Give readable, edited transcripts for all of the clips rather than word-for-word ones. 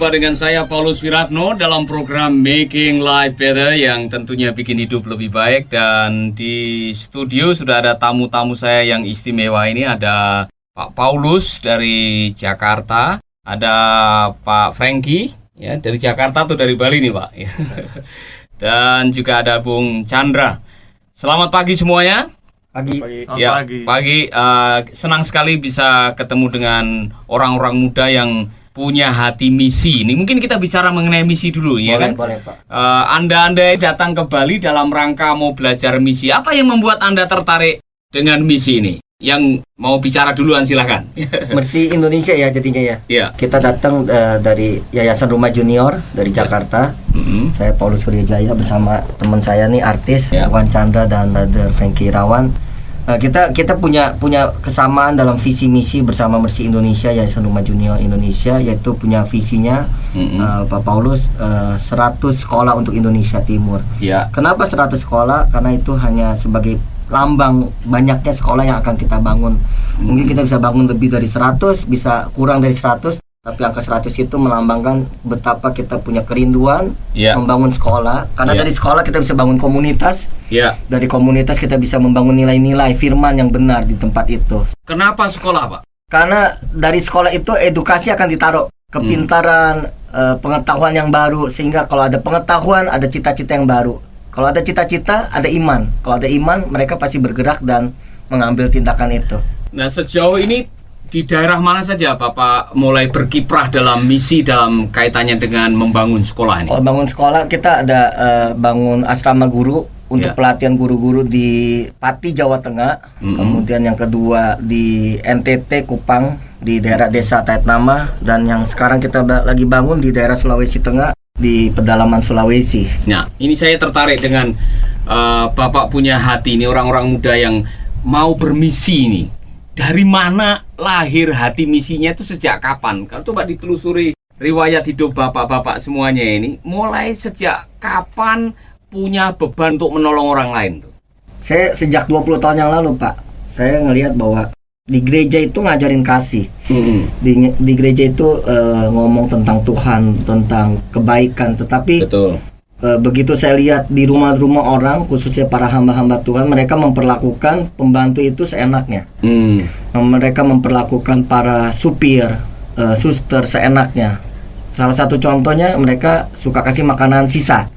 Jumpa dengan saya Paulus Wiratno dalam program Making Life Better yang tentunya bikin hidup lebih baik. Dan di studio sudah ada tamu-tamu saya yang istimewa ini. Ada Pak Paulus dari Jakarta, ada Pak Frankie ya dari Jakarta atau dari Bali nih Pak. Dan juga ada Bung Chandra. Selamat pagi semuanya. Pagi. Ya, pagi. Senang sekali bisa ketemu dengan orang-orang muda yang punya hati misi. Ini mungkin kita bicara mengenai misi dulu, ya kan? Boleh, Pak. Anda datang ke Bali dalam rangka mau belajar misi. Apa yang membuat Anda tertarik dengan misi ini? Yang mau bicara duluan silahkan. Mercy Indonesia ya jadinya ya. Ya. Kita datang dari Yayasan Rumah Junior dari Jakarta. Saya Paulus Suryajaya bersama teman saya nih artis Irwan Chandra dan Brother Frankie Irawan. Kita punya kesamaan dalam visi misi bersama Mercy Indonesia, Yayasan Rumah Junior Indonesia, yaitu punya visinya Pak Paulus 100 sekolah untuk Indonesia Timur. Kenapa 100 sekolah? Karena itu hanya sebagai lambang banyaknya sekolah yang akan kita bangun. Mungkin kita bisa bangun lebih dari 100, bisa kurang dari 100, tapi angka 100 itu melambangkan betapa kita punya kerinduan membangun sekolah. Karena dari sekolah kita bisa bangun komunitas. Dari komunitas kita bisa membangun nilai-nilai firman yang benar di tempat itu. Kenapa sekolah, Pak? Karena dari sekolah itu edukasi akan ditaruh, kepintaran, pengetahuan yang baru, sehingga kalau ada pengetahuan ada cita-cita yang baru. Kalau ada cita-cita, ada iman. Kalau ada iman, mereka pasti bergerak dan mengambil tindakan itu. Nah, sejauh ini di daerah mana saja Bapak mulai berkiprah dalam misi dalam kaitannya dengan membangun sekolah ini? Kalau bangun sekolah, kita ada bangun asrama guru untuk pelatihan guru-guru di Pati, Jawa Tengah. Kemudian yang kedua di NTT, Kupang, di daerah desa Taitnama. Dan yang sekarang kita lagi bangun di daerah Sulawesi Tengah, di pedalaman Sulawesi. Nah, ini saya tertarik dengan Bapak punya hati ini, orang-orang muda yang mau bermisi ini. Dari mana lahir hati misinya itu sejak kapan? Kalau coba ditelusuri riwayat hidup bapak-bapak semuanya ini, mulai sejak kapan punya beban untuk menolong orang lain tuh? Saya sejak 20 tahun yang lalu, Pak. Saya ngelihat bahwa di gereja itu ngajarin kasih. Di gereja itu ngomong tentang Tuhan, tentang kebaikan. Tetapi begitu saya lihat di rumah-rumah orang, khususnya para hamba-hamba Tuhan, mereka memperlakukan pembantu itu seenaknya. Mereka memperlakukan para supir, suster seenaknya. Salah satu contohnya, mereka suka kasih makanan sisa.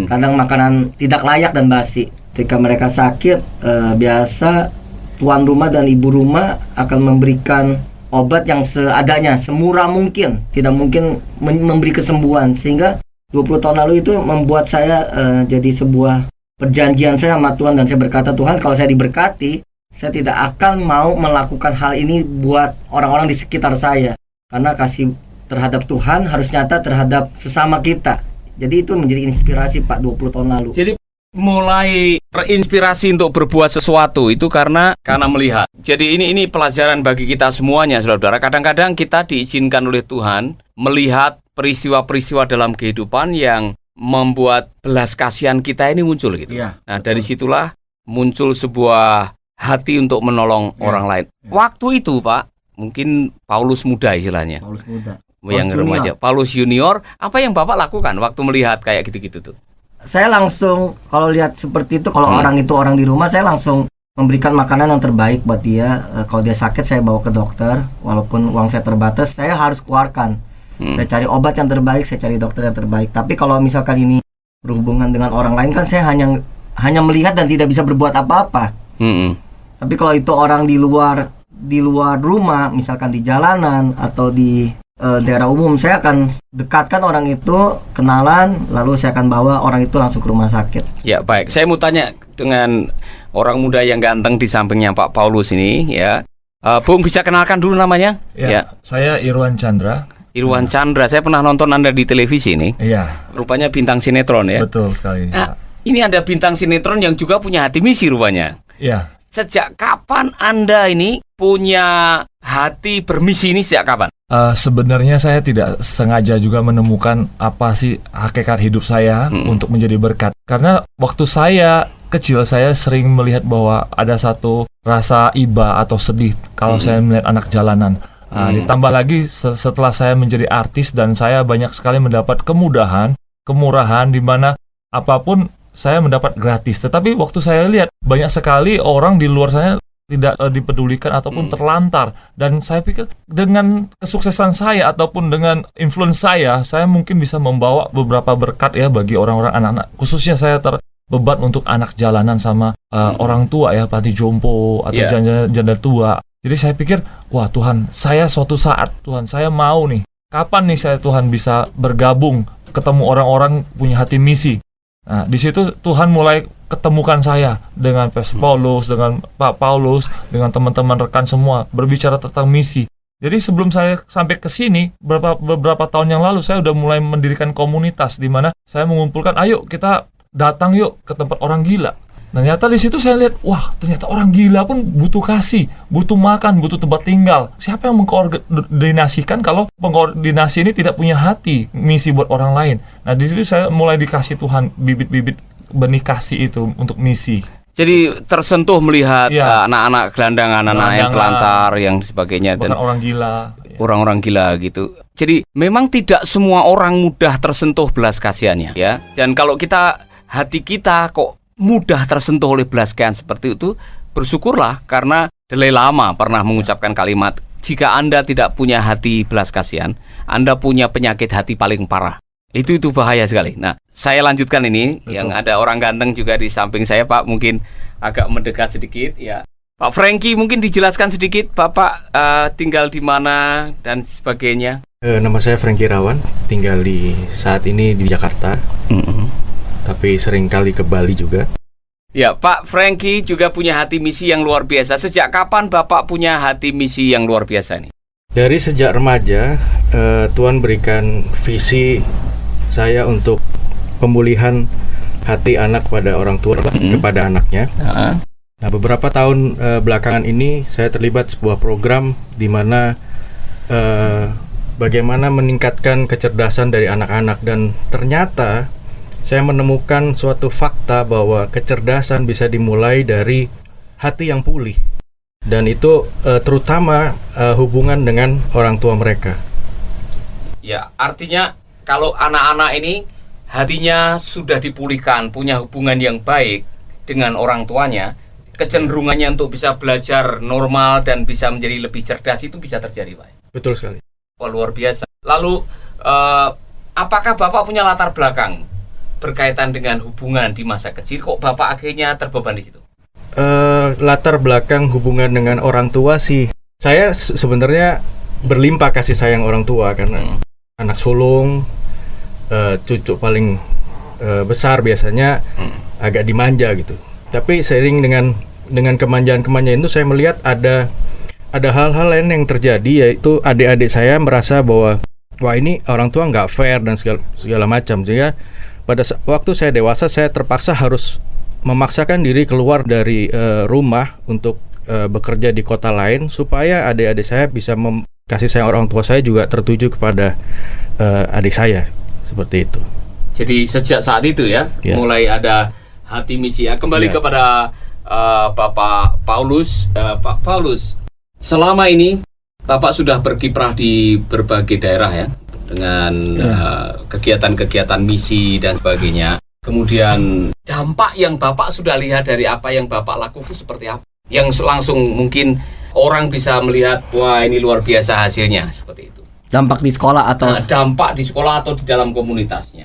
Kadang makanan tidak layak dan basi. Ketika mereka sakit, biasa tuan rumah dan ibu rumah akan memberikan obat yang seadanya, semurah mungkin. Tidak mungkin memberi kesembuhan. Sehingga 20 tahun lalu itu membuat saya jadi sebuah perjanjian saya sama Tuhan. Dan saya berkata, Tuhan, kalau saya diberkati, saya tidak akan mau melakukan hal ini buat orang-orang di sekitar saya. Karena kasih terhadap Tuhan harus nyata terhadap sesama kita. Jadi itu menjadi inspirasi Pak 20 tahun lalu. Jadi mulai terinspirasi untuk berbuat sesuatu itu karena melihat. Jadi ini pelajaran bagi kita semuanya, saudara-saudara. Kadang-kadang kita diizinkan oleh Tuhan melihat peristiwa-peristiwa dalam kehidupan yang membuat belas kasihan kita ini muncul gitu. Nah, dari situlah muncul sebuah hati untuk menolong orang lain. Waktu itu, Pak, mungkin Paulus muda istilahnya. Paulus muda. Yang remaja, Paulus junior. Apa yang Bapak lakukan waktu melihat kayak gitu-gitu tuh? Saya langsung, kalau lihat seperti itu, kalau orang itu orang di rumah, saya langsung memberikan makanan yang terbaik buat dia. Kalau dia sakit, saya bawa ke dokter. Walaupun uang saya terbatas, saya harus keluarkan. Saya cari obat yang terbaik, saya cari dokter yang terbaik. Tapi kalau misalkan ini berhubungan dengan orang lain, kan saya hanya melihat dan tidak bisa berbuat apa-apa. Tapi kalau itu orang di luar rumah, misalkan di jalanan atau di daerah umum, saya akan dekatkan orang itu, kenalan, lalu saya akan bawa orang itu langsung ke rumah sakit. Ya, baik. Saya mau tanya dengan orang muda yang ganteng di sampingnya Pak Paulus ini, ya. Bung, bisa kenalkan dulu namanya? Ya. Saya Irwan Chandra. Irwan Chandra, saya pernah nonton Anda di televisi nih. Iya. Rupanya bintang sinetron ya. Betul sekali. Nah, ini ada bintang sinetron yang juga punya hati misi rupanya. Iya. Sejak kapan Anda ini punya hati bermisi ini, sejak kapan? Sebenarnya saya tidak sengaja juga menemukan apa sih hakikat hidup saya untuk menjadi berkat. Karena waktu saya kecil, saya sering melihat bahwa ada satu rasa iba atau sedih kalau saya melihat anak jalanan. Ditambah lagi setelah saya menjadi artis dan saya banyak sekali mendapat kemudahan, kemurahan di mana apapun saya mendapat gratis. Tetapi waktu saya lihat banyak sekali orang di luar sana tidak dipedulikan ataupun terlantar, dan saya pikir dengan kesuksesan saya ataupun dengan influence saya mungkin bisa membawa beberapa berkat ya bagi orang-orang anak-anak, khususnya saya terbeban untuk anak jalanan sama orang tua ya, panti jompo atau janda tua. Jadi saya pikir, wah Tuhan, saya suatu saat Tuhan, saya mau nih, kapan nih saya Tuhan bisa bergabung, ketemu orang-orang punya hati misi. Nah, di situ Tuhan mulai ketemukan saya dengan Paulus, dengan Pak Paulus, dengan teman-teman rekan semua, berbicara tentang misi. Jadi sebelum saya sampai ke sini, beberapa tahun yang lalu saya udah mulai mendirikan komunitas di mana saya mengumpulkan, ayo kita datang yuk ke tempat orang gila. Ternyata di situ saya lihat, wah ternyata orang gila pun butuh kasih, butuh makan, butuh tempat tinggal. Siapa yang mengkoordinasikan kalau pengkoordinasi ini tidak punya hati misi buat orang lain? Nah di situ saya mulai dikasih Tuhan bibit-bibit benih kasih itu untuk misi. Jadi tersentuh melihat anak-anak gelandangan, anak-anak yang telantar, yang sebagainya, bukan dan orang gila, orang-orang gila gitu. Jadi memang tidak semua orang mudah tersentuh belas kasihannya, ya. Dan kalau hati kita kok mudah tersentuh oleh belas kasihan seperti itu, bersyukurlah, karena Dalai Lama pernah mengucapkan kalimat, jika Anda tidak punya hati belas kasihan, Anda punya penyakit hati paling parah. Itu bahaya sekali. Nah, saya lanjutkan ini. Betul. Yang ada orang ganteng juga di samping saya, Pak, mungkin agak mendekat sedikit ya. Pak Frankie, mungkin dijelaskan sedikit Bapak tinggal di mana dan sebagainya. Nama saya Frankie Rawan, tinggal saat ini di Jakarta. Tapi sering kali ke Bali juga. Ya, Pak Frankie juga punya hati misi yang luar biasa. Sejak kapan Bapak punya hati misi yang luar biasa ini? Dari sejak remaja, Tuhan berikan visi saya untuk pemulihan hati anak pada orang tua kepada anaknya. Nah, beberapa tahun belakangan ini saya terlibat sebuah program di mana bagaimana meningkatkan kecerdasan dari anak-anak, dan ternyata saya menemukan suatu fakta bahwa kecerdasan bisa dimulai dari hati yang pulih, dan itu terutama hubungan dengan orang tua mereka. Ya, artinya kalau anak-anak ini hatinya sudah dipulihkan, punya hubungan yang baik dengan orang tuanya, kecenderungannya untuk bisa belajar normal dan bisa menjadi lebih cerdas itu bisa terjadi, Pak. Betul sekali. Wah, luar biasa. Lalu, apakah Bapak punya latar belakang berkaitan dengan hubungan di masa kecil? Kok Bapak akhirnya terbeban di situ? Latar belakang hubungan dengan orang tua sih, saya sebenarnya berlimpah kasih sayang orang tua karena anak sulung, cucu paling besar biasanya agak dimanja gitu. Tapi seiring dengan kemanjaan-kemanjaan itu, saya melihat ada hal-hal lain yang terjadi, yaitu adik-adik saya merasa bahwa wah ini orang tua nggak fair dan segala macam. Sehingga pada waktu saya dewasa, saya terpaksa harus memaksakan diri keluar dari rumah untuk bekerja di kota lain supaya adik-adik saya bisa kasih sayang orang tua saya juga tertuju kepada adik saya, seperti itu. Jadi sejak saat itu ya, mulai ada hati misi ya. Kembali kepada Bapak Paulus. Pak Paulus, selama ini Bapak sudah berkiprah di berbagai daerah ya, dengan kegiatan-kegiatan misi dan sebagainya. Kemudian dampak yang Bapak sudah lihat dari apa yang Bapak lakukan itu seperti apa? Yang langsung mungkin orang bisa melihat, wah ini luar biasa hasilnya, seperti itu. Dampak di sekolah atau? Dampak di sekolah atau di dalam komunitasnya.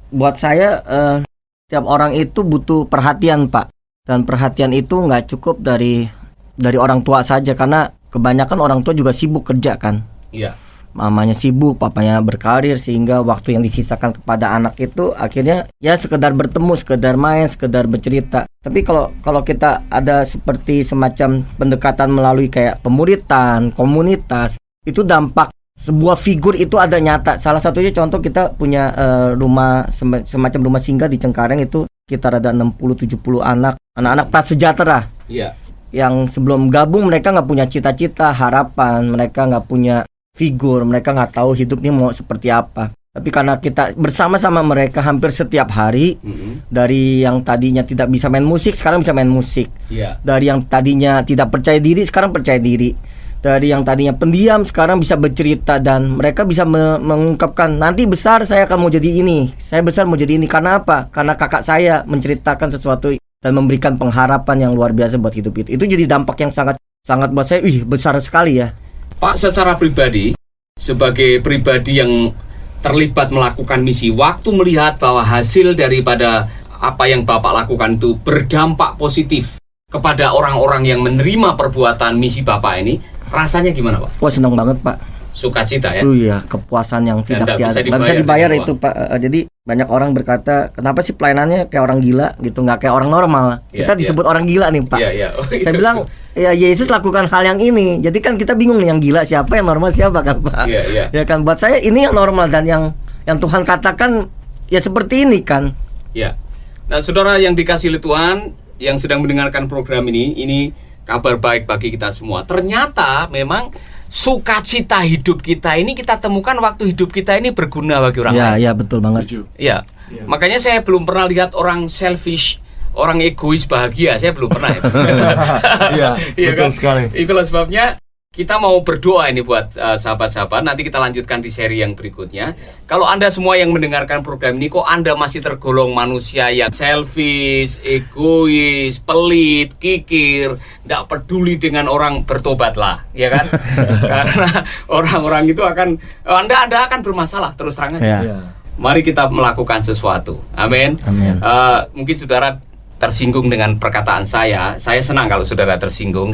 Buat saya, tiap orang itu butuh perhatian, Pak. Dan perhatian itu nggak cukup dari orang tua saja, karena kebanyakan orang tua juga sibuk kerja kan. Iya. Mamanya sibuk, papanya berkarir, sehingga waktu yang disisakan kepada anak itu akhirnya ya sekedar bertemu, sekedar main, sekedar bercerita. Tapi kalau kita ada seperti semacam pendekatan melalui kayak pemuritan, komunitas, itu dampak sebuah figur itu ada nyata. Salah satunya contoh, kita punya rumah semacam rumah singgah di Cengkareng, itu sekitar ada 60-70 anak-anak prasejahtera. Iya. Yang sebelum gabung mereka nggak punya cita-cita, harapan, mereka nggak punya figur, mereka nggak tahu hidup ini mau seperti apa. Tapi karena kita bersama-sama mereka hampir setiap hari, dari yang tadinya tidak bisa main musik, sekarang bisa main musik. Dari yang tadinya tidak percaya diri, sekarang percaya diri. Dari yang tadinya pendiam sekarang bisa bercerita dan mereka bisa mengungkapkan, nanti besar saya akan mau jadi ini, saya besar mau jadi ini. Karena apa? Karena kakak saya menceritakan sesuatu dan memberikan pengharapan yang luar biasa buat hidup itu. Itu jadi dampak yang sangat buat saya, besar sekali ya. Pak, secara pribadi, sebagai pribadi yang terlibat melakukan misi, waktu melihat bahwa hasil daripada apa yang Bapak lakukan itu berdampak positif kepada orang-orang yang menerima perbuatan misi Bapak ini, rasanya gimana, Pak? Wah, senang banget, Pak. Sukacita ya? Iya, kepuasan yang tidak bisa dibayar itu, Pak. Jadi banyak orang berkata, kenapa sih pelayanannya kayak orang gila gitu, nggak kayak orang normal. Kita disebut orang gila nih, Pak. Saya bilang, ya Yesus lakukan hal yang ini. Jadi kan kita bingung nih, yang gila siapa, yang normal siapa kan, Pak? Ya kan, buat saya ini yang normal dan yang Tuhan katakan ya seperti ini kan. Ya. Nah, saudara yang dikasihi oleh Tuhan, yang sedang mendengarkan program ini kabar baik bagi kita semua. Ternyata memang sukacita hidup kita ini kita temukan waktu hidup kita ini berguna bagi orang lain. Ya, betul banget. Ya. Makanya saya belum pernah lihat orang selfish, orang egois bahagia. Saya belum pernah itu. Iya, betul sekali. Itulah sebabnya kita mau berdoa ini buat sahabat-sahabat. Nanti kita lanjutkan di seri yang berikutnya. Kalau Anda semua yang mendengarkan program ini, kok Anda masih tergolong manusia yang selfish, egois, pelit, kikir, tidak peduli dengan orang, bertobatlah, ya kan? Karena orang-orang itu akan Anda akan bermasalah terus terang aja. Mari kita melakukan sesuatu. Amin. Mungkin saudara tersinggung dengan perkataan saya senang kalau saudara tersinggung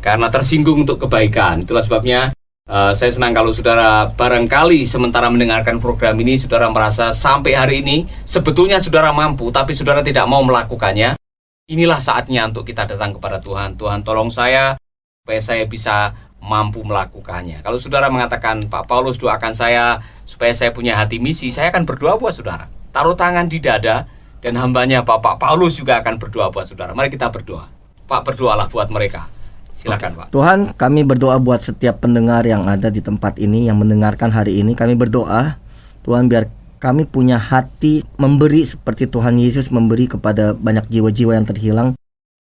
karena tersinggung untuk kebaikan. Itulah sebabnya saya senang kalau saudara barangkali sementara mendengarkan program ini saudara merasa sampai hari ini sebetulnya saudara mampu tapi saudara tidak mau melakukannya. Inilah saatnya untuk kita datang kepada Tuhan. Tuhan, tolong saya supaya saya bisa mampu melakukannya. Kalau saudara mengatakan, Pak Paulus doakan saya supaya saya punya hati misi, saya akan berdoa buat saudara. Taruh tangan di dada. Dan hambanya Bapak Paulus juga akan berdoa buat saudara. Mari kita berdoa. Pak, berdoalah buat mereka. Silakan, Pak. Tuhan, kami berdoa buat setiap pendengar yang ada di tempat ini, yang mendengarkan hari ini. Kami berdoa, Tuhan, biar kami punya hati memberi seperti Tuhan Yesus memberi kepada banyak jiwa-jiwa yang terhilang.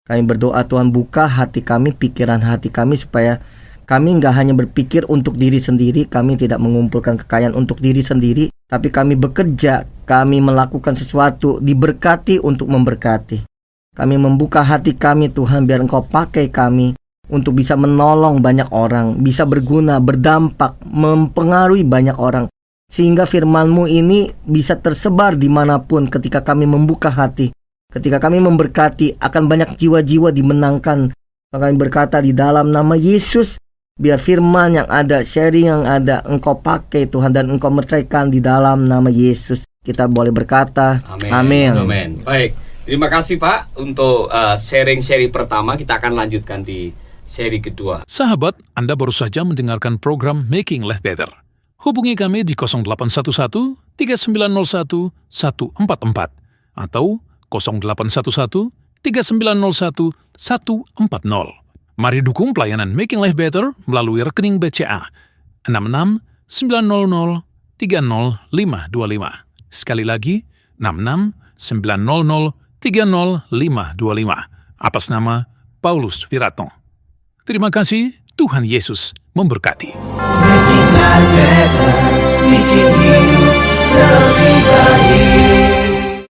Kami berdoa, Tuhan, buka hati kami, pikiran hati kami, supaya kami nggak hanya berpikir untuk diri sendiri, kami tidak mengumpulkan kekayaan untuk diri sendiri, tapi kami bekerja, kami melakukan sesuatu, diberkati untuk memberkati. Kami membuka hati kami, Tuhan, biar Engkau pakai kami untuk bisa menolong banyak orang, bisa berguna, berdampak, mempengaruhi banyak orang. Sehingga firman-Mu ini bisa tersebar dimanapun ketika kami membuka hati. Ketika kami memberkati, akan banyak jiwa-jiwa dimenangkan. Kami berkata di dalam nama Yesus, biar firman yang ada, sharing yang ada, Engkau pakai Tuhan, dan Engkau meteraikan di dalam nama Yesus. Kita boleh berkata, amin. Baik, terima kasih Pak untuk sharing-sharing pertama. Kita akan lanjutkan di seri kedua. Sahabat, Anda baru saja mendengarkan program Making Life Better. Hubungi kami di 0811 3901 144 atau 0811 3901 140. Mari dukung pelayanan Making Life Better melalui rekening BCA 66 900 30525. Sekali lagi, 66 900 30525. Atas nama Paulus Wiratno. Terima kasih, Tuhan Yesus memberkati. Making life better, bikin hidup lebih baik.